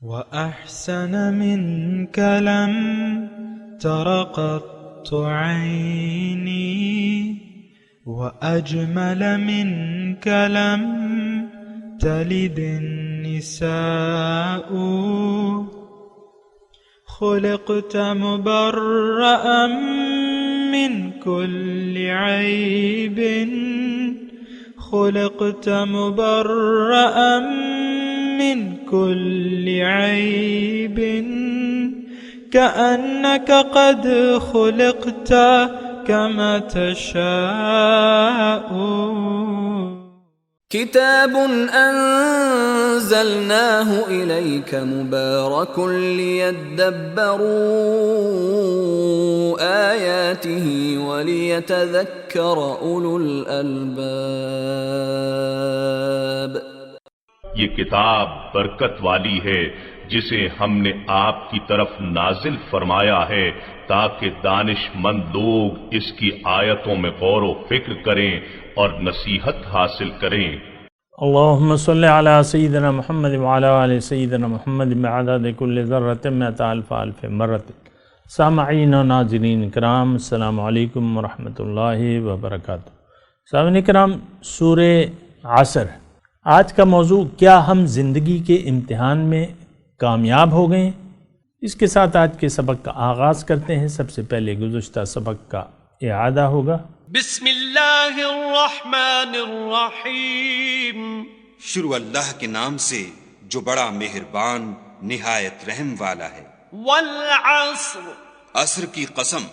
وأحسن منك لم تر قط عيني وأجمل منك لم تلد النساء خلقت مبرأ من كل عيب خلقت مبرأ من كل عيب كأنك قد خلقت كما تشاء كتاب أنزلناه إليك مبارك ليدبروا آياته وليتذكر أولو الألباب. یہ کتاب برکت والی ہے جسے ہم نے آپ کی طرف نازل فرمایا ہے تاکہ دانش مند لوگ اس کی آیتوں میں غور و فکر کریں اور نصیحت حاصل کریں. اللہم صلی علی سیدنا محمد وعلی آل سیدنا محمد بعدد کل ذرۃ مئۃ الف الف مرۃ. سامعین و ناظرین کرام، السلام علیکم ورحمۃ اللہ وبرکاتہ. سامعین کرام، سورہ عصر. آج کا موضوع، کیا ہم زندگی کے امتحان میں کامیاب ہو گئے؟ اس کے ساتھ آج کے سبق کا آغاز کرتے ہیں. سب سے پہلے گزشتہ سبق کا اعادہ ہوگا. بسم اللہ الرحمن الرحیم. شروع اللہ کے نام سے جو بڑا مہربان نہایت رحم والا ہے. والعصر، عصر کی قسم.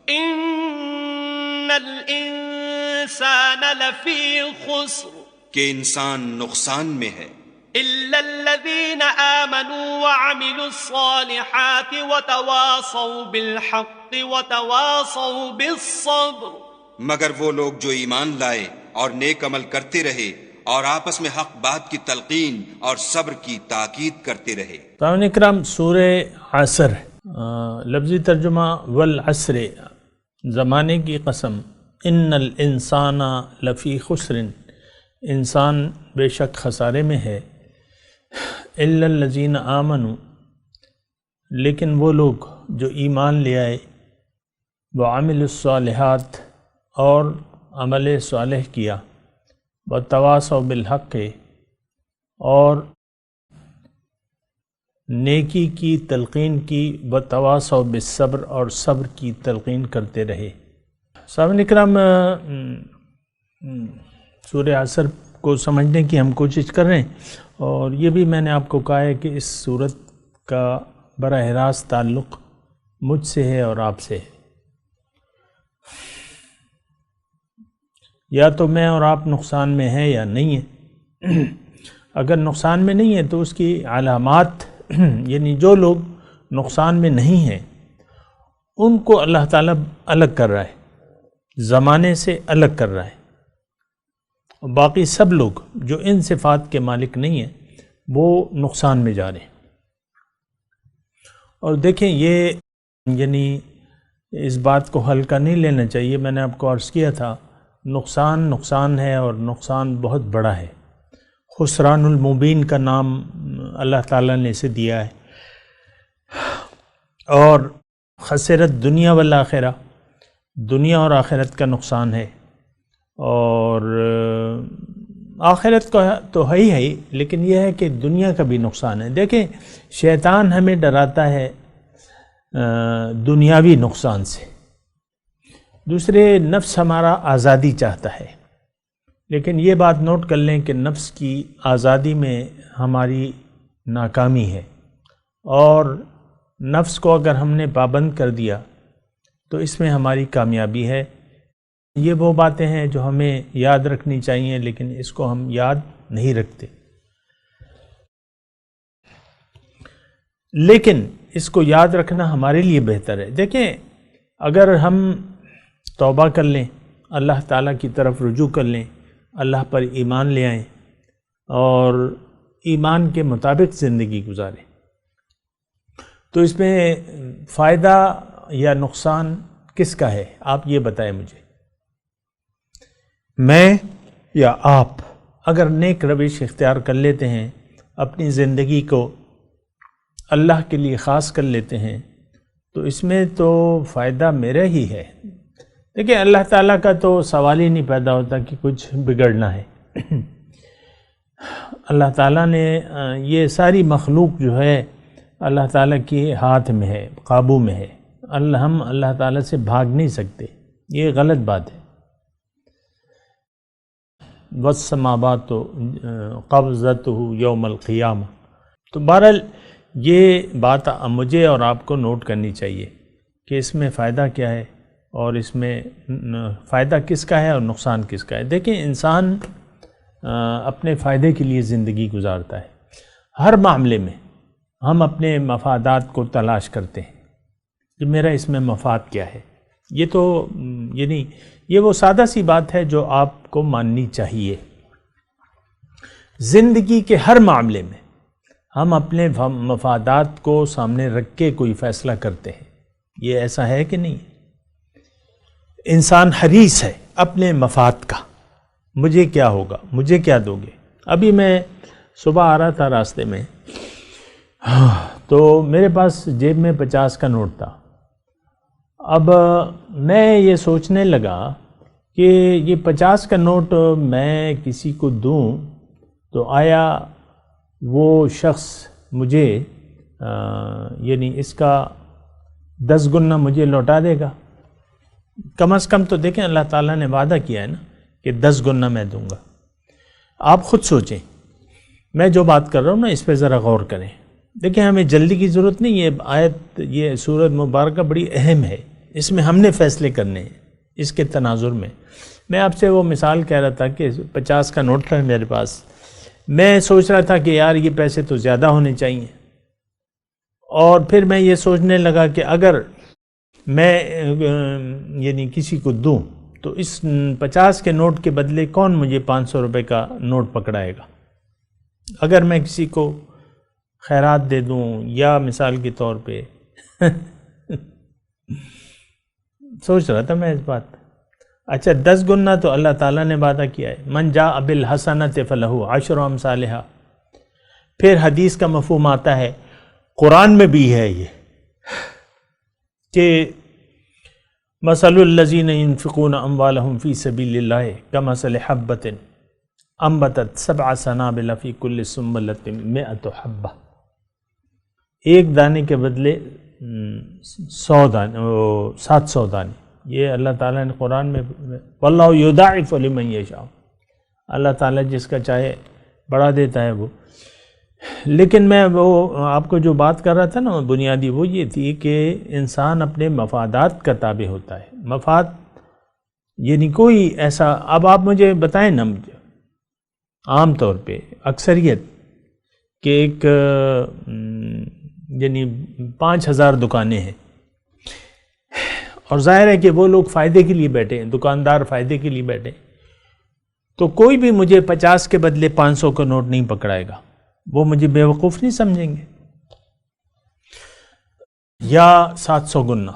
ان الانسان لفی خسر، کہ انسان نقصان میں ہے، الا الذین آمنوا وعملوا الصالحات وتواصوا بالحق وتواصوا بالصبر. مگر وہ لوگ جو ایمان لائے اور نیک عمل کرتے رہے اور آپس میں حق بات کی تلقین اور صبر کی تاکید کرتے رہے. سامعین کرام، سورہ عصر، لفظی ترجمہ والعصر، زمانے کی قسم. ان الانسان لفی خسر، انسان بے شک خسارے میں ہے. الا الذین آمنوا، لیکن وہ لوگ جو ایمان لے آئے، وعملوا الصالحات، اور عمل صالح کیا، وتواصوا بالحق، اور نیکی کی تلقین کی، وتواصوا بالصبر، اور صبر کی تلقین کرتے رہے. سامعین کرام، سورہ عصر کو سمجھنے کی ہم کوشش کر رہے ہیں، اور یہ بھی میں نے آپ کو کہا ہے کہ اس سورت کا براہ راست تعلق مجھ سے ہے اور آپ سے ہے. یا تو میں اور آپ نقصان میں ہیں یا نہیں ہیں. اگر نقصان میں نہیں ہے تو اس کی علامات یعنی جو لوگ نقصان میں نہیں ہیں ان کو اللہ تعالیٰ الگ کر رہا ہے، زمانے سے الگ کر رہا ہے. باقی سب لوگ جو ان صفات کے مالک نہیں ہیں وہ نقصان میں جا رہے ہیں. اور دیکھیں، یہ یعنی اس بات کو ہلکا نہیں لینا چاہیے. میں نے آپ کو عرض کیا تھا، نقصان ہے اور نقصان بہت بڑا ہے. خسران المبین کا نام اللہ تعالیٰ نے اسے دیا ہے. اور خسرت دنیا والآخرہ، دنیا اور آخرت کا نقصان ہے. اور آخرت کا تو ہے ہی، لیکن یہ ہے کہ دنیا کا بھی نقصان ہے. دیکھیں، شیطان ہمیں ڈراتا ہے دنیاوی نقصان سے. دوسرے، نفس ہمارا آزادی چاہتا ہے، لیکن یہ بات نوٹ کر لیں کہ نفس کی آزادی میں ہماری ناکامی ہے. اور نفس کو اگر ہم نے پابند کر دیا تو اس میں ہماری کامیابی ہے. یہ وہ باتیں ہیں جو ہمیں یاد رکھنی چاہیے، لیکن اس کو ہم یاد نہیں رکھتے. لیکن اس کو یاد رکھنا ہمارے لیے بہتر ہے. دیکھیں، اگر ہم توبہ کر لیں، اللہ تعالیٰ کی طرف رجوع کر لیں، اللہ پر ایمان لے آئیں اور ایمان کے مطابق زندگی گزاریں، تو اس میں فائدہ یا نقصان کس کا ہے؟ آپ یہ بتائیں مجھے. میں یا آپ اگر نیک روش اختیار کر لیتے ہیں، اپنی زندگی کو اللہ کے لیے خاص کر لیتے ہیں تو اس میں تو فائدہ میرا ہی ہے۔ دیکھیں اللہ تعالیٰ کا تو سوال ہی نہیں پیدا ہوتا کہ کچھ بگڑنا ہے۔ اللہ تعالیٰ نے یہ ساری مخلوق جو ہے اللہ تعالیٰ کے ہاتھ میں ہے، قابو میں ہے۔ ہم اللہ تعالیٰ سے بھاگ نہیں سکتے، یہ غلط بات ہے۔ والسماوات قبضتہ یوم القیامہ۔ تو بہرحال یہ بات مجھے اور آپ کو نوٹ کرنی چاہیے کہ اس میں فائدہ کیا ہے اور اس میں فائدہ کس کا ہے اور نقصان کس کا ہے۔ دیکھیں انسان اپنے فائدے کے لیے زندگی گزارتا ہے۔ ہر معاملے میں ہم اپنے مفادات کو تلاش کرتے ہیں کہ میرا اس میں مفاد کیا ہے۔ یہ تو یعنی یہ وہ سادہ سی بات ہے جو آپ کو ماننی چاہیے۔ زندگی کے ہر معاملے میں ہم اپنے مفادات کو سامنے رکھ کے کوئی فیصلہ کرتے ہیں، یہ ایسا ہے کہ نہیں؟ انسان حریص ہے اپنے مفاد کا، مجھے کیا ہوگا، مجھے کیا دو گے۔ ابھی میں صبح آ رہا تھا راستے میں تو میرے پاس جیب میں 50 کا نوٹ تھا۔ اب میں یہ سوچنے لگا کہ یہ 50 کا نوٹ میں کسی کو دوں تو آیا وہ شخص مجھے یعنی اس کا 10 گنا مجھے لوٹا دے گا؟ کم از کم تو دیکھیں اللہ تعالیٰ نے وعدہ کیا ہے نا کہ 10 گنا میں دوں گا۔ آپ خود سوچیں، میں جو بات کر رہا ہوں نا اس پہ ذرا غور کریں۔ دیکھیں ہمیں جلدی کی ضرورت نہیں، یہ آیت یہ سورۃ مبارکہ بڑی اہم ہے، اس میں ہم نے فیصلے کرنے ہیں۔ اس کے تناظر میں آپ سے وہ مثال کہہ رہا تھا کہ 50 کا نوٹ تھا میرے پاس، میں سوچ رہا تھا کہ یار یہ پیسے تو زیادہ ہونے چاہیے، اور پھر میں یہ سوچنے لگا کہ اگر میں یعنی کسی کو دوں تو اس 50 کے نوٹ کے بدلے کون مجھے 500 روپے کا نوٹ پکڑائے گا؟ اگر میں کسی کو خیرات دے دوں یا مثال کے طور پہ سوچ رہا تھا میں اس بات۔ اچھا 10 گنا تو اللہ تعالیٰ نے وعدہ کیا ہے، من جاء بالحسنۃ فلہ عشر امثالھا۔ پھر حدیث کا مفہوم آتا ہے، قرآن میں بھی ہے یہ کہ مثل الذین ينفقون اموالهم فی سبیل اللہ کمثل حبۃ انبتت 7 سنابل فی کل سنبلۃ 100 حبہ۔ ایک دانے کے بدلے 100 دانے، 700 دانے۔ یہ اللہ تعالیٰ نے قرآن میں، واللہ یضاعف لمن یشاء، اللہ تعالیٰ جس کا چاہے بڑھا دیتا ہے وہ۔ لیکن میں وہ آپ کو جو بات کر رہا تھا نا بنیادی، وہ یہ تھی کہ انسان اپنے مفادات کا تابع ہوتا ہے۔ مفاد یعنی کوئی ایسا، اب آپ مجھے بتائیں نا، مجھے عام طور پہ اکثریت کہ ایک یعنی 5000 دکانیں ہیں، اور ظاہر ہے کہ وہ لوگ فائدے کے لیے بیٹھے ہیں، دکاندار فائدے کے لیے بیٹھے ہیں، تو کوئی بھی مجھے 50 کے بدلے 500 کا نوٹ نہیں پکڑائے گا، وہ مجھے بیوقوف نہیں سمجھیں گے۔ یا 700 گنا،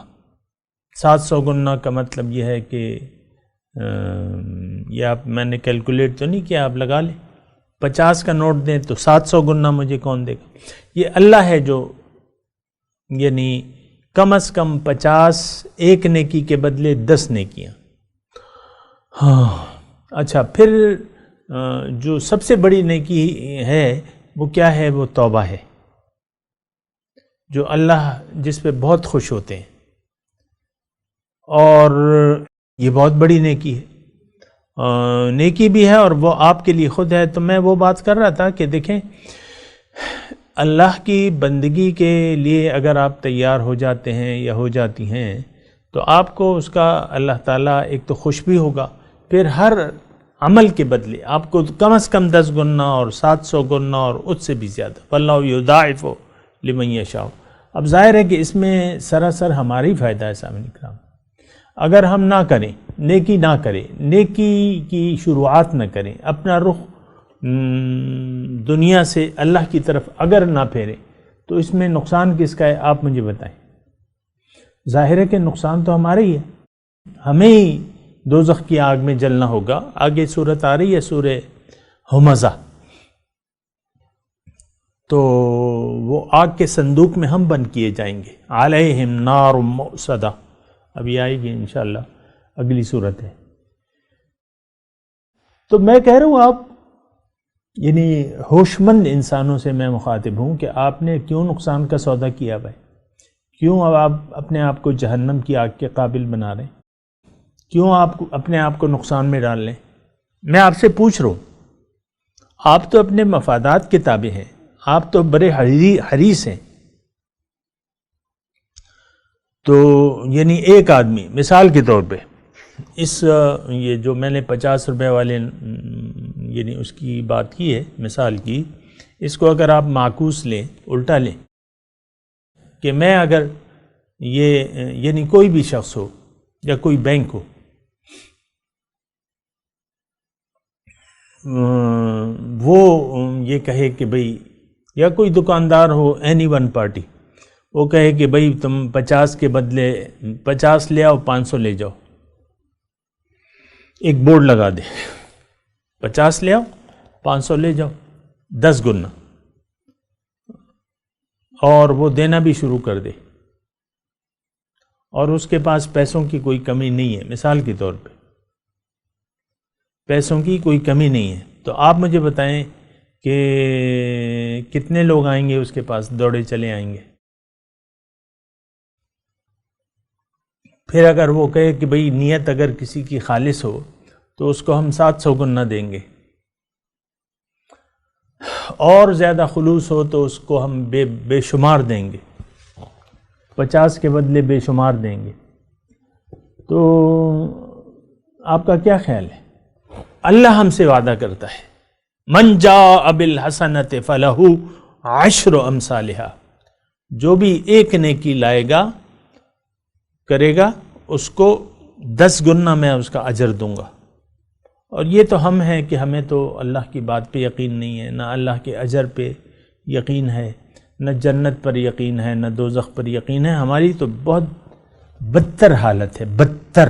700 گنا کا مطلب یہ ہے کہ یہ آپ، میں نے کیلکولیٹ تو نہیں کیا، آپ لگا لیں، 50 کا نوٹ دیں تو 700 گنا مجھے کون دے گا؟ یہ اللہ ہے جو یعنی کم از کم 50 ایک نیکی کے بدلے 10 نیکیاں۔ ہاں اچھا، پھر جو سب سے بڑی نیکی ہے وہ کیا ہے؟ وہ توبہ ہے، جو اللہ جس پہ بہت خوش ہوتے ہیں، اور یہ بہت بڑی نیکی ہے، نیکی بھی ہے اور وہ آپ کے لیے خود ہے۔ تو میں وہ بات کر رہا تھا کہ دیکھیں اللہ کی بندگی کے لیے اگر آپ تیار ہو جاتے ہیں یا ہو جاتی ہیں تو آپ کو اس کا اللہ تعالیٰ ایک تو خوش بھی ہوگا، پھر ہر عمل کے بدلے آپ کو کم از کم 10 گنا اور 700 گنا اور اس سے بھی زیادہ، واللہ یضاعف لمن یشاء۔ اب ظاہر ہے کہ اس میں سراسر ہماری فائدہ ہے سامعین کرام۔ اگر ہم نہ کریں، نیکی نہ کریں، نیکی کی شروعات نہ کریں، اپنا رخ دنیا سے اللہ کی طرف اگر نہ پھیریں، تو اس میں نقصان کس کا ہے؟ آپ مجھے بتائیں۔ ظاہر ہے کہ نقصان تو ہمارا ہی ہے، ہمیں ہی دوزخ کی آگ میں جلنا ہوگا۔ آگے صورت آ رہی ہے سورہ ہمزہ، تو وہ آگ کے صندوق میں ہم بند کیے جائیں گے. علیہم نار مؤصدہ، ابھی آئے گی انشاءاللہ، اگلی صورت ہے. تو میں کہہ رہا ہوں آپ یعنی ہوش مند انسانوں سے میں مخاطب ہوں کہ آپ نے کیوں نقصان کا سودا کیا بھائی؟ کیوں اب آپ اپنے آپ کو جہنم کی آگ کے قابل بنا رہے ہیں؟ کیوں آپ اپنے آپ کو نقصان میں ڈال لیں؟ میں آپ سے پوچھ رہا ہوں، آپ تو اپنے مفادات کے تابع ہیں، آپ تو بڑے حریص ہیں. تو یعنی ایک آدمی مثال کے طور پہ یہ جو میں نے 50 روپے والے یعنی اس کی بات کی ہے، مثال کی، اس کو اگر آپ معکوس لیں، الٹا لیں کہ میں اگر یہ یعنی کوئی بھی شخص ہو یا کوئی بینک ہو، وہ یہ کہے کہ بھئی، یا کوئی دکاندار ہو، اینی ون پارٹی، وہ کہے کہ بھئی تم 50 کے بدلے 50 لے آؤ، 500 لے جاؤ. ایک بورڈ لگا دے، 50 لے آؤ 500 لے جاؤ، 10 گنا، اور وہ دینا بھی شروع کر دے، اور اس کے پاس پیسوں کی کوئی کمی نہیں ہے، مثال کے طور پہ پیسوں کی کوئی کمی نہیں ہے. تو آپ مجھے بتائیں کہ کتنے لوگ آئیں گے اس کے پاس، دوڑے چلے آئیں گے؟ پھر اگر وہ کہے کہ بھئی نیت اگر کسی کی خالص ہو تو اس کو ہم 700 گنا دیں گے، اور زیادہ خلوص ہو تو اس کو ہم بے شمار دیں گے، 50 کے بدلے بے شمار دیں گے. تو آپ کا کیا خیال ہے؟ اللہ ہم سے وعدہ کرتا ہے، من جاء بالحسنۃ فلہ 10 امثالھا، جو بھی ایک نیکی لائے گا، کرے گا، اس کو 10 گنا میں اس کا اجر دوں گا. اور یہ تو ہم ہیں کہ ہمیں تو اللہ کی بات پہ یقین نہیں ہے، نہ اللہ کے اجر پہ یقین ہے، نہ جنت پر یقین ہے، نہ دوزخ پر یقین ہے. ہماری تو بہت بدتر حالت ہے، بدتر.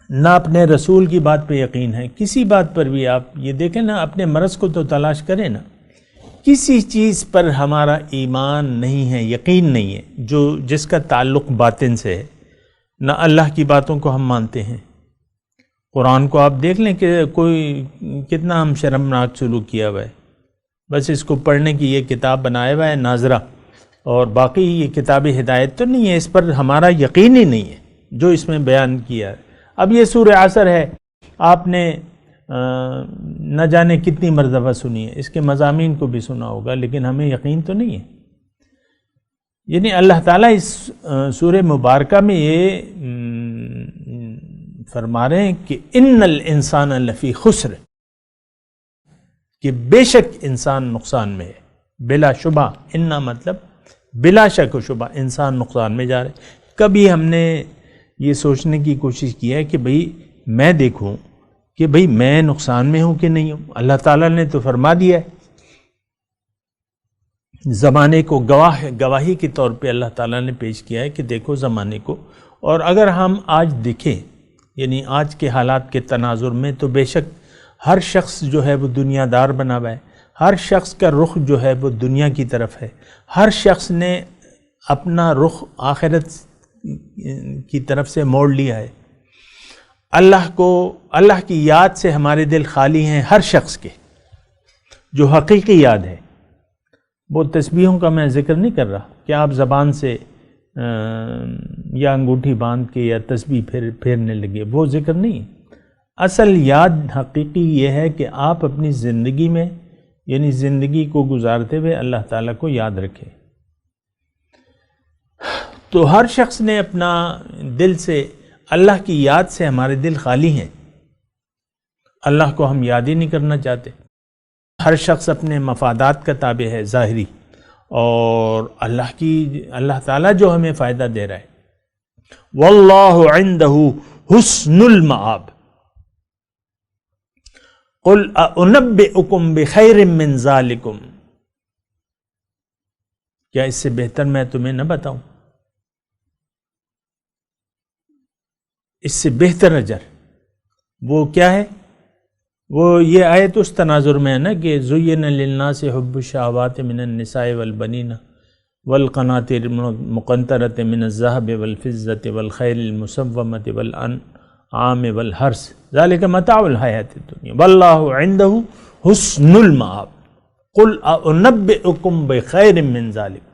نہ اپنے رسول کی بات پہ یقین ہے، کسی بات پر بھی. آپ یہ دیکھیں نا، اپنے مرض کو تو تلاش کریں نا. کسی چیز پر ہمارا ایمان نہیں ہے، یقین نہیں ہے، جس کا تعلق باطن سے ہے. نہ اللہ کی باتوں کو ہم مانتے ہیں. قرآن کو آپ دیکھ لیں کہ کوئی کتنا ہم شرمناک سلوک کیا ہوا ہے. بس اس کو پڑھنے کی یہ کتاب بنایا ہوا ہے ناظرہ، اور باقی یہ کتاب ہدایت تو نہیں ہے. اس پر ہمارا یقین ہی نہیں ہے جو اس میں بیان کیا ہے. اب یہ سورہ عصر ہے، آپ نے نہ جانے کتنی مرتبہ سنی ہے، اس کے مضامین کو بھی سنا ہوگا، لیکن ہمیں یقین تو نہیں ہے. یعنی اللہ تعالیٰ اس سورہ مبارکہ میں یہ فرما رہے ہیں کہ ان الانسان لفی خسر، کہ بے شک انسان نقصان میں ہے. بلا شبہ، اننا مطلب بلا شک و شبہ انسان نقصان میں جا رہے. کبھی ہم نے یہ سوچنے کی کوشش کی ہے کہ بھئی میں دیکھوں کہ بھئی میں نقصان میں ہوں کہ نہیں ہوں؟ اللہ تعالیٰ نے تو فرما دیا ہے. زمانے کو گواہی کے طور پہ اللہ تعالیٰ نے پیش کیا ہے کہ دیکھو زمانے کو. اور اگر ہم آج دیکھیں، یعنی آج کے حالات کے تناظر میں، تو بے شک ہر شخص جو ہے وہ دنیا دار بنا ہوا ہے. ہر شخص کا رخ جو ہے وہ دنیا کی طرف ہے. ہر شخص نے اپنا رخ آخرت کی طرف سے موڑ لیا ہے. اللہ کی یاد سے ہمارے دل خالی ہیں ہر شخص کے، جو حقیقی یاد ہے. وہ تسبیحوں کا میں ذکر نہیں کر رہا کہ آپ زبان سے یا انگوٹھی باندھ کے یا تسبیح پھیرنے لگے، وہ ذکر نہیں. اصل یاد حقیقی یہ ہے کہ آپ اپنی زندگی میں، یعنی زندگی کو گزارتے ہوئے اللہ تعالیٰ کو یاد رکھیں. تو ہر شخص نے اپنا دل سے، اللہ کی یاد سے ہمارے دل خالی ہیں. اللہ کو ہم یاد ہی نہیں کرنا چاہتے. ہر شخص اپنے مفادات کا تابع ہے ظاہری، اور اللہ تعالیٰ جو ہمیں فائدہ دے رہا ہے. واللہ عندہ حسن المآب قل انبئکم بخیر من ذالکم، کیا اس سے بہتر میں تمہیں نہ بتاؤں؟ اس سے بہتر اجر وہ کیا ہے؟ وہ یہ آیت اس تناظر میں ہے نا کہ زین للناس حب الشہوات من النساء والبنین والقناطر المقنطرة من الذهب والفضة والخیل المسومة والانعام والحرث ذلك متاع الحیاۃ الدنیا واللہ عنده حسن المآب قل انبئکم بخیر من ذلک.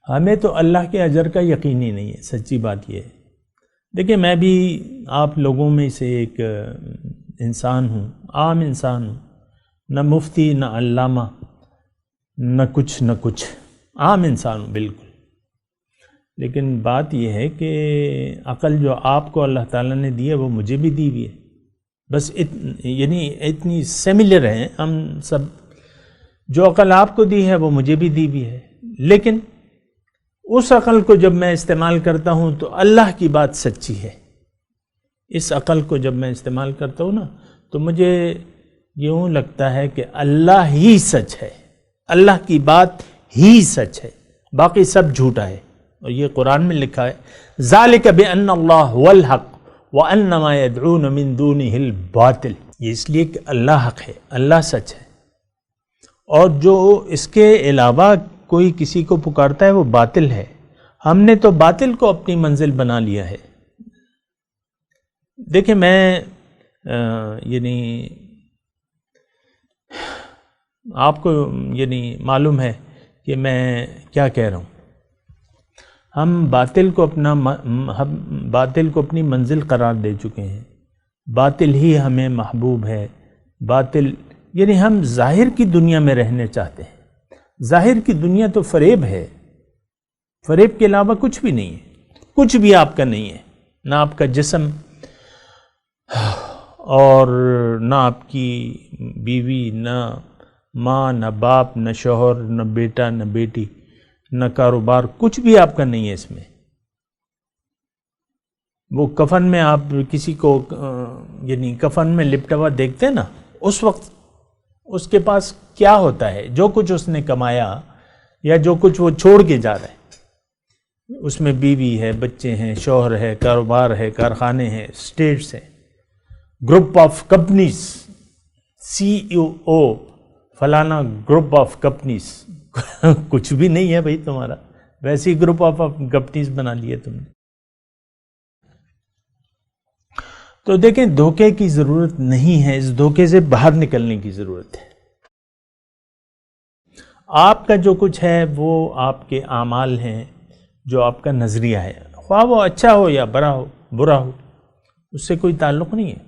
ہمیں تو اللہ کے اجر کا یقین ہی نہیں ہے، سچی بات یہ ہے. دیکھیں میں بھی آپ لوگوں میں سے ایک انسان ہوں، عام انسان ہوں، نہ مفتی نہ علامہ نہ کچھ عام انسان ہوں بالکل. لیکن بات یہ ہے کہ عقل جو آپ کو اللہ تعالیٰ نے دی ہے وہ مجھے بھی دی ہوئی ہے. بس یعنی اتنی سملر ہیں ہم سب. جو عقل آپ کو دی ہے وہ مجھے بھی دی ہوئی ہے، لیکن اس عقل کو جب میں استعمال کرتا ہوں تو اللہ کی بات سچی ہے. اس عقل کو جب میں استعمال کرتا ہوں نا تو مجھے یوں لگتا ہے کہ اللہ ہی سچ ہے، اللہ کی بات ہی سچ ہے، باقی سب جھوٹا ہے. اور یہ قرآن میں لکھا ہے ذَلِكَ بِأَنَّ اللَّهَ هُوَ الْحَقُّ وَأَنَّ مَا يَدْعُونَ مِن دُونِهِ الْبَاطِلُ. یہ اس لیے کہ اللہ حق ہے، اللہ سچ ہے، اور جو اس کے علاوہ کوئی کسی کو پکارتا ہے وہ باطل ہے. ہم نے تو باطل کو اپنی منزل بنا لیا ہے. دیکھیں میں یعنی آپ کو یعنی معلوم ہے کہ میں کیا کہہ رہا ہوں. ہم باطل کو اپنی منزل قرار دے چکے ہیں. باطل ہی ہمیں محبوب ہے. باطل یعنی ہم ظاہر کی دنیا میں رہنے چاہتے ہیں. ظاہر کی دنیا تو فریب ہے، فریب کے علاوہ کچھ بھی نہیں ہے. کچھ بھی آپ کا نہیں ہے، نہ آپ کا جسم اور نہ آپ کی بیوی، نہ ماں، نہ باپ، نہ شوہر، نہ بیٹا، نہ بیٹی، نہ کاروبار، کچھ بھی آپ کا نہیں ہے اس میں. وہ کفن میں آپ کسی کو یعنی کفن میں لپٹا ہوا دیکھتے ہیں نا، اس وقت اس کے پاس کیا ہوتا ہے؟ جو کچھ اس نے کمایا یا جو کچھ وہ چھوڑ کے جا رہا ہے، اس میں بیوی ہے، بچے ہیں، شوہر ہے، کاروبار ہے، کارخانے ہیں، اسٹیٹس ہیں، گروپ آف کمپنیز، CEO فلانا گروپ آف کمپنیز. کچھ بھی نہیں ہے بھائی تمہارا، ویسے ہی گروپ آف کمپنیز بنا لیے تم نے. تو دیکھیں دھوکے کی ضرورت نہیں ہے، اس دھوکے سے باہر نکلنے کی ضرورت ہے. آپ کا جو کچھ ہے وہ آپ کے اعمال ہیں، جو آپ کا نظریہ ہے، خواہ وہ اچھا ہو یا برا ہو، اس سے کوئی تعلق نہیں ہے.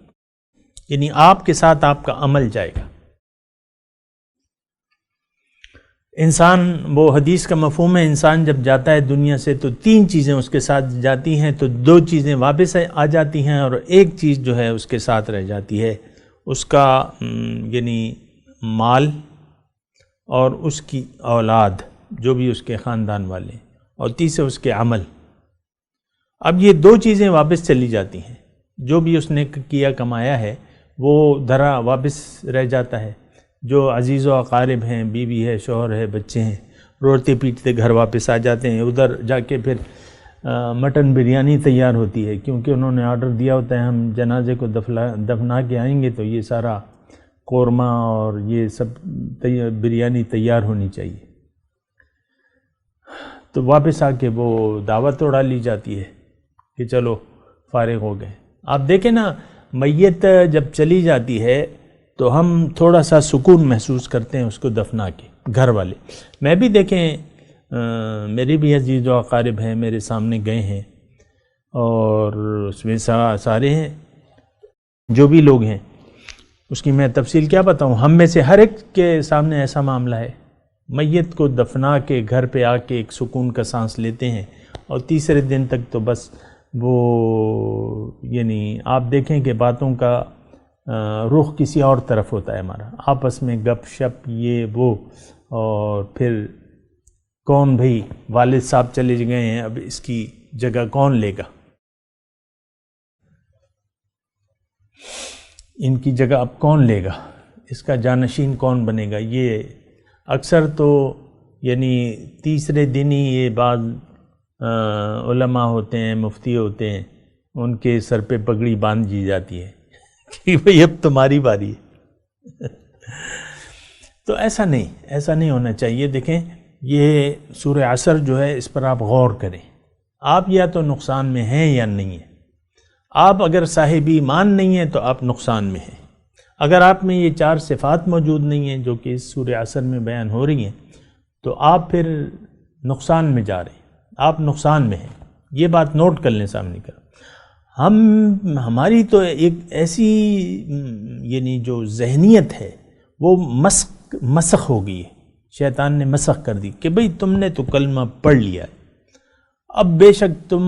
یعنی آپ کے ساتھ آپ کا عمل جائے گا. انسان، وہ حدیث کا مفہوم ہے، انسان جب جاتا ہے دنیا سے تو 3 چیزیں اس کے ساتھ جاتی ہیں، تو 2 چیزیں واپس آ جاتی ہیں اور ایک چیز جو ہے اس کے ساتھ رہ جاتی ہے، اس کا یعنی مال اور اس کی اولاد، جو بھی اس کے خاندان والے، اور تیسرے اس کے عمل. اب یہ 2 چیزیں واپس چلی جاتی ہیں. جو بھی اس نے کیا کمایا ہے وہ دھرا واپس رہ جاتا ہے. جو عزیز و اقارب ہیں، بیوی ہے، شوہر ہے، بچے ہیں، روتے پیٹتے گھر واپس آ جاتے ہیں. ادھر جا کے پھر مٹن بریانی تیار ہوتی ہے، کیونکہ انہوں نے آرڈر دیا ہوتا ہے ہم جنازے کو دفنا کے آئیں گے تو یہ سارا قورمہ اور یہ سب بریانی تیار ہونی چاہیے. تو واپس آ کے وہ دعوت اڑا لی جاتی ہے کہ چلو فارغ ہو گئے. آپ دیکھیں نا، میت جب چلی جاتی ہے تو ہم تھوڑا سا سکون محسوس کرتے ہیں اس کو دفنا کے، گھر والے. میں بھی دیکھیں میری بھی عزیز و اقارب ہیں، میرے سامنے گئے ہیں، اور اس میں سارے ہیں جو بھی لوگ ہیں. اس کی میں تفصیل کیا بتاؤں، ہم میں سے ہر ایک کے سامنے ایسا معاملہ ہے. میت کو دفنا کے گھر پہ آ کے ایک سکون کا سانس لیتے ہیں، اور تیسرے دن تک تو بس وہ یعنی آپ دیکھیں کہ باتوں کا رخ کسی اور طرف ہوتا ہے ہمارا، آپس میں گپ شپ یہ وہ. اور پھر کون بھئی، والد صاحب چلے گئے ہیں، اب اس کی جگہ کون لے گا، ان کی جگہ اب کون لے گا، اس کا جانشین کون بنے گا. یہ اکثر تو یعنی تیسرے دن ہی یہ بعض علماء ہوتے ہیں، مفتی ہوتے ہیں، ان کے سر پہ پگڑی باندھ دی جاتی ہے کہ بھئی اب تمہاری باری ہے۔ تو ایسا نہیں ہونا چاہیے۔ دیکھیں یہ سورہ عصر جو ہے اس پر آپ غور کریں، آپ یا تو نقصان میں ہیں یا نہیں ہیں۔ آپ اگر صاحب ایمان نہیں ہیں تو آپ نقصان میں ہیں۔ اگر آپ میں یہ 4 صفات موجود نہیں ہیں جو کہ اس سورہ عصر میں بیان ہو رہی ہیں تو آپ پھر نقصان میں جا رہے ہیں، آپ نقصان میں ہیں۔ یہ بات نوٹ کر لیں سامنے کا۔ ہماری تو ایک ایسی یعنی جو ذہنیت ہے وہ مسخ ہو گئی ہے، شیطان نے مسخ کر دی کہ بھئی تم نے تو کلمہ پڑھ لیا ہے، اب بے شک تم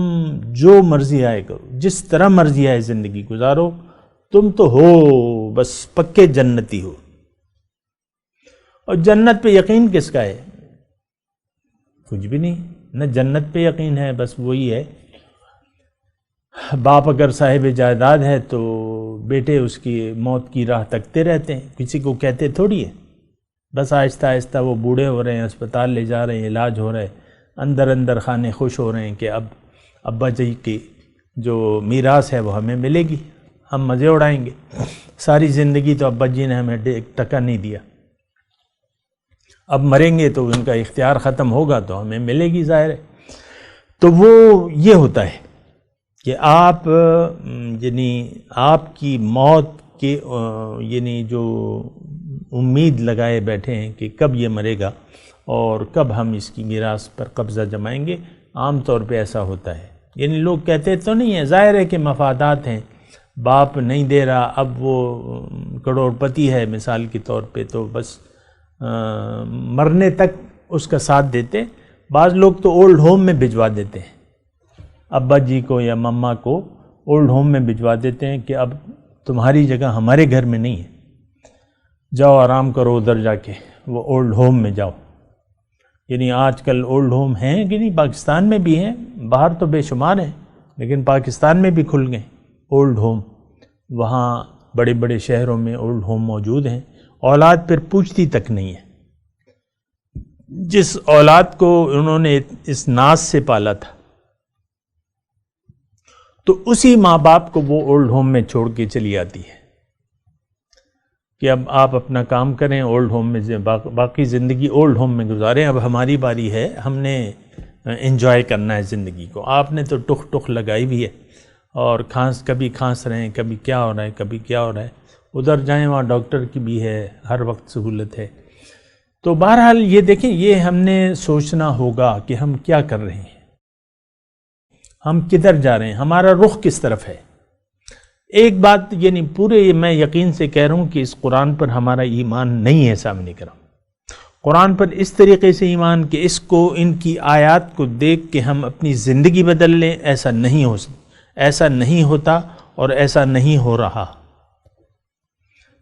جو مرضی آئے کرو، جس طرح مرضی آئے زندگی گزارو، تم تو ہو بس پکے جنتی ہو۔ اور جنت پہ یقین کس کا ہے؟ کچھ بھی نہیں، نہ جنت پہ یقین ہے، بس وہی ہے باپ اگر صاحب جائیداد ہے تو بیٹے اس کی موت کی راہ تکتے رہتے ہیں، کسی کو کہتے تھوڑی ہے، بس آہستہ آہستہ وہ بوڑھے ہو رہے ہیں، اسپتال لے جا رہے ہیں، علاج ہو رہا ہے، اندر خانے خوش ہو رہے ہیں کہ اب ابا جی کی جو میراث ہے وہ ہمیں ملے گی، ہم مزے اڑائیں گے، ساری زندگی تو ابا جی نے ہمیں ایک ٹکا نہیں دیا، اب مریں گے تو ان کا اختیار ختم ہوگا تو ہمیں ملے گی، ظاہر ہے۔ تو وہ یہ ہوتا ہے کہ آپ یعنی آپ کی موت کے یعنی جو امید لگائے بیٹھے ہیں کہ کب یہ مرے گا اور کب ہم اس کی میراث پر قبضہ جمائیں گے، عام طور پہ ایسا ہوتا ہے۔ یعنی لوگ کہتے تو نہیں ہیں، ظاہر ہے کہ مفادات ہیں، باپ نہیں دے رہا، اب وہ کروڑ پتی ہے مثال کے طور پہ، تو بس مرنے تک اس کا ساتھ دیتے۔ بعض لوگ تو اولڈ ہوم میں بھجوا دیتے ہیں، ابا جی کو یا مما کو اولڈ ہوم میں بھجوا دیتے ہیں کہ اب تمہاری جگہ ہمارے گھر میں نہیں ہے، جاؤ آرام کرو ادھر جا کے، وہ اولڈ ہوم میں جاؤ۔ یعنی آج کل اولڈ ہوم ہیں کہ نہیں، پاکستان میں بھی ہیں، باہر تو بے شمار ہیں، لیکن پاکستان میں بھی کھل گئے اولڈ ہوم، وہاں بڑے بڑے شہروں میں اولڈ ہوم موجود ہیں۔ اولاد پھر پوچھتی تک نہیں ہے، جس اولاد کو انہوں نے اس ناز سے پالا تھا تو اسی ماں باپ کو وہ اولڈ ہوم میں چھوڑ کے چلی آتی ہے کہ اب آپ اپنا کام کریں، اولڈ ہوم میں باقی زندگی اولڈ ہوم میں گزاریں، اب ہماری باری ہے، ہم نے انجوائے کرنا ہے زندگی کو۔ آپ نے تو ٹخ لگائی بھی ہے اور کبھی کھانس رہے ہیں، کبھی کیا ہو رہا ہے، کبھی کیا ہو رہا ہے، ادھر جائیں وہاں ڈاکٹر کی بھی ہے، ہر وقت سہولت ہے۔ تو بہرحال یہ دیکھیں، یہ ہم نے سوچنا ہوگا کہ ہم کیا کر رہے ہیں، ہم کدھر جا رہے ہیں، ہمارا رخ کس طرف ہے۔ ایک بات یعنی پورے میں یقین سے کہہ رہا ہوں کہ اس قرآن پر ہمارا ایمان نہیں ہے، سامنے کرام قرآن پر اس طریقے سے ایمان کہ اس کو، ان کی آیات کو دیکھ کے ہم اپنی زندگی بدل لیں، ایسا نہیں ہو سکتا، ایسا نہیں ہوتا اور ایسا نہیں ہو رہا۔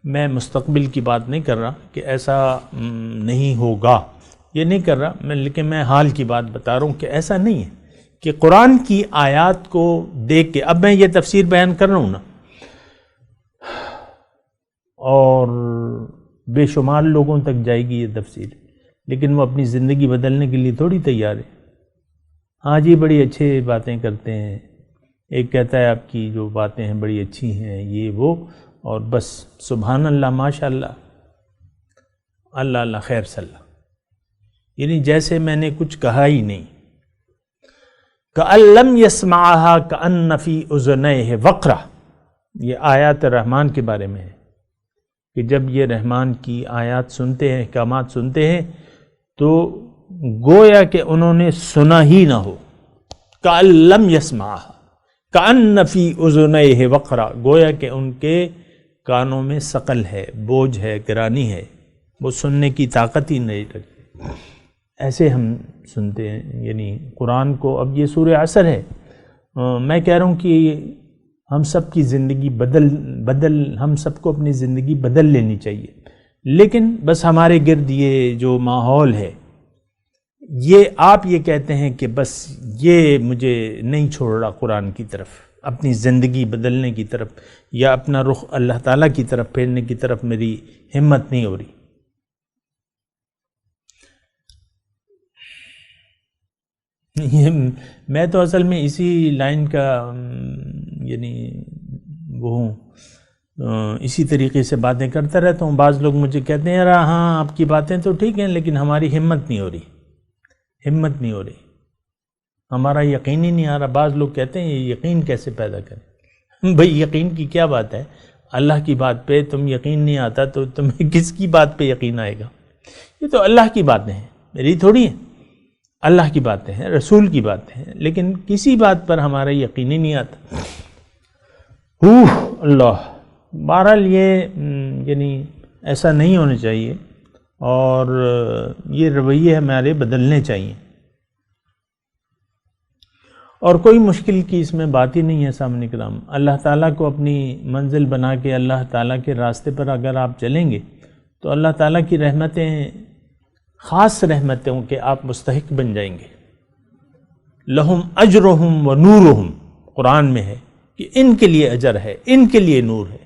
میں مستقبل کی بات نہیں کر رہا کہ ایسا نہیں ہوگا، یہ نہیں کر رہا، لیکن میں حال کی بات بتا رہا ہوں کہ ایسا نہیں ہے کہ قرآن کی آیات کو دیکھ کے، اب میں یہ تفسیر بیان کر رہا ہوں نا، اور بے شمار لوگوں تک جائے گی یہ تفسیر، لیکن وہ اپنی زندگی بدلنے کے لیے تھوڑی تیار ہے۔ ہاں جی بڑی اچھی باتیں کرتے ہیں، ایک کہتا ہے آپ کی جو باتیں ہیں بڑی اچھی ہیں، یہ وہ، اور بس سبحان اللہ، ماشاء اللہ، اللہ اللہ خیر صلی اللہ، یعنی جیسے میں نے کچھ کہا ہی نہیں۔ کَأَن لَّمْ يَسْمَعَهَا كَأَنَّ فِي أُذُنَيْهِ وَقْرًا، یہ آیات رحمان کے بارے میں ہے کہ جب یہ رحمان کی آیات سنتے ہیں، احکامات سنتے ہیں، تو گویا کہ انہوں نے سنا ہی نہ ہو۔ کَأَن لَّمْ يَسْمَعَهَا كَأَنَّ فِي أُذُنَيْهِ وَقْرًا، گویا کہ ان کے کانوں میں ثقل ہے، بوجھ ہے، گرانی ہے، وہ سننے کی طاقت ہی نہیں رکھتے۔ ایسے ہم سنتے ہیں یعنی قرآن کو۔ اب یہ سورہ عصر ہے، میں کہہ رہا ہوں کہ ہم سب کی زندگی ہم سب کو اپنی زندگی بدل لینی چاہیے، لیکن بس ہمارے گرد یہ جو ماحول ہے، یہ آپ یہ کہتے ہیں کہ بس یہ مجھے نہیں چھوڑ رہا قرآن کی طرف، اپنی زندگی بدلنے کی طرف، یا اپنا رخ اللہ تعالیٰ کی طرف پھیرنے کی طرف میری ہمت نہیں ہو رہی۔ یہ میں تو اصل میں اسی لائن کا یعنی وہ ہوں، اسی طریقے سے باتیں کرتا رہتا ہوں. بعض لوگ مجھے کہتے ہیں یار ہاں آپ کی باتیں تو ٹھیک ہیں لیکن ہماری ہمت نہیں ہو رہی، ہمارا یقین ہی نہیں آ رہا. بعض لوگ کہتے ہیں یہ یقین کیسے پیدا کریں؟ بھئی یقین کی کیا بات ہے؟ اللہ کی بات پہ تم یقین نہیں آتا تو تمہیں کس کی بات پہ یقین آئے گا؟ یہ تو اللہ کی باتیں ہیں، میری تھوڑی ہیں، اللہ کی باتیں ہیں، رسول کی باتیں ہیں، لیکن کسی بات پر ہمارا یقین ہی نہیں آتا. اللہ. بہرحال یہ یعنی ایسا نہیں ہونا چاہیے اور یہ رویے ہمارے بدلنے چاہیے، اور کوئی مشکل کی اس میں بات ہی نہیں ہے. سامنے کرام اللہ تعالیٰ کو اپنی منزل بنا کے اللہ تعالیٰ کے راستے پر اگر آپ چلیں گے تو اللہ تعالیٰ کی رحمتیں، خاص رحمتوں کے آپ مستحق بن جائیں گے. لہم اجرہم و نورہم قرآن میں ہے کہ ان کے لیے اجر ہے، ان کے لیے نور ہے.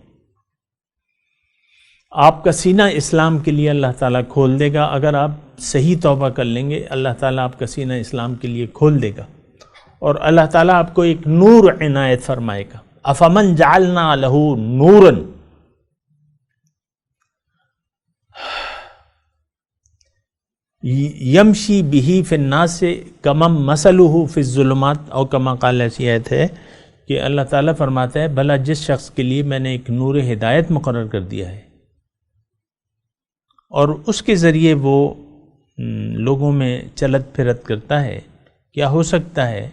آپ کا سینہ اسلام کے لیے اللہ تعالیٰ کھول دے گا. اگر آپ صحیح توبہ کر لیں گے اللہ تعالیٰ آپ کا سینہ اسلام کے لیے کھول دے گا اور اللہ تعالیٰ آپ کو ایک نور عنایت فرمائے گا. افمن جعلنا لہ نورا یمشی بہ فی الناس کمن مثلہ فی الظلمات، او کما قال. ایسی آیت ہے کہ اللہ تعالیٰ فرماتا ہے بھلا جس شخص کے لیے میں نے ایک نور ہدایت مقرر کر دیا ہے اور اس کے ذریعے وہ لوگوں میں چلت پھرت کرتا ہے، کیا ہو سکتا ہے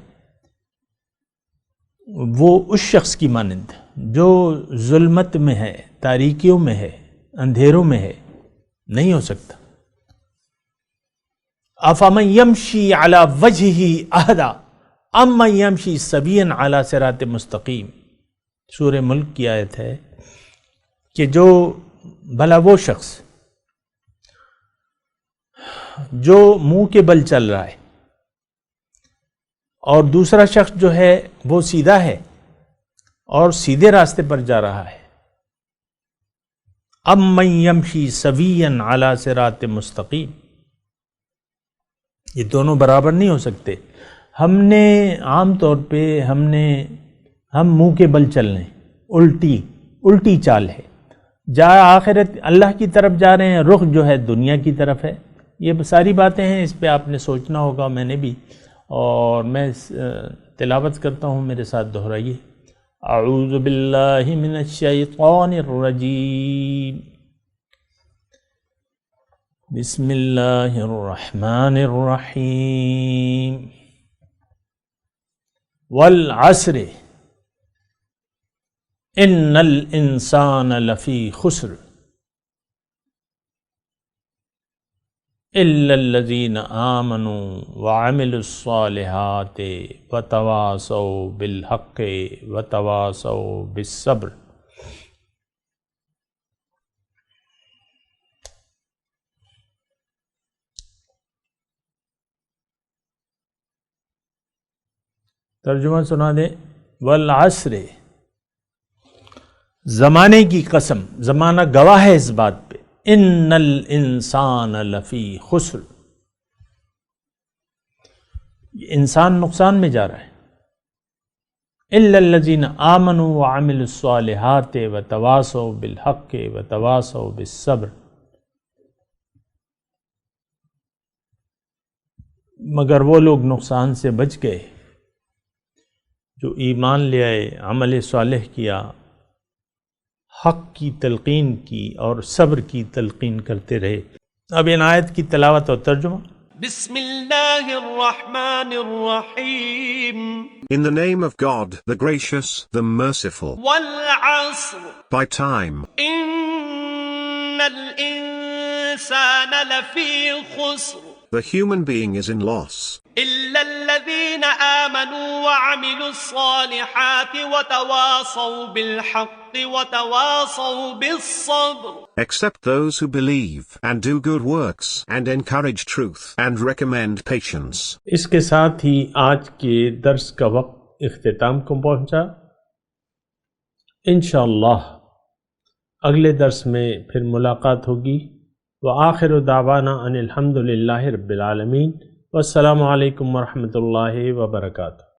وہ اس شخص کی مانند جو ظلمت میں ہے، تاریکیوں میں ہے، اندھیروں میں ہے؟ نہیں ہو سکتا. افمن یمشی علی وجہہ اہدی امن یمشی سویا علی صراط مستقیم. سورہ ملک کی آیت ہے کہ جو بھلا وہ شخص جو منہ کے بل چل رہا ہے اور دوسرا شخص جو ہے وہ سیدھا ہے اور سیدھے راستے پر جا رہا ہے. امن یمشی سویا علی صراط مستقیم. یہ دونوں برابر نہیں ہو سکتے. ہم نے عام طور پہ ہم منہ کے بل چل رہے ہیں، الٹی چال ہے. آخرت اللہ کی طرف جا رہے ہیں، رخ جو ہے دنیا کی طرف ہے. یہ ساری باتیں ہیں، اس پہ آپ نے سوچنا ہوگا، میں نے بھی. اور میں تلاوت کرتا ہوں، میرے ساتھ دہرائیے. اعوذ باللہ من الشیطان الرجیم، بسم اللہ الرحمن الرحیم. والعصر ان الانسان لفی خسر الا الذین آمنوا وعملوا الصالحات وتواصوا بالحق وتواصوا بالصبر. ترجمہ سنا دیں. والعصر، زمانے کی قسم، زمانہ گواہ ہے اس بات پہ. ان الانسان لفی خسر، انسان نقصان میں جا رہا ہے. الا الذین آمنوا وعملوا الصالحات وتواصوا بالحق وتواصوا بالصبر. مگر وہ لوگ نقصان سے بچ گئے جو ایمان لے آئے، عمل صالح کیا، حق کی تلقین کی اور صبر کی تلقین کرتے رہے. اب ان آیت کی تلاوت اور ترجمہ. بسم اللہ الرحمن الرحیم. In the name of God, the gracious, the merciful. والعصر By time, ان الانسان لفی خسر the human being is in loss, إلا الذين آمنوا وعملوا الصالحات وتواصوا بالحق وتواصوا بالصبر. except those who believe and do good works and encourage truth and recommend patience. اس کے ساتھ ہی آج کے درس کا وقت اختتام کو پہنچا. انشاءاللہ اگلے درس میں پھر ملاقات ہوگی. وآخر دعوانا ان الحمد للہ رب العالمین. والسلام علیکم ورحمۃ اللہ وبرکاتہ۔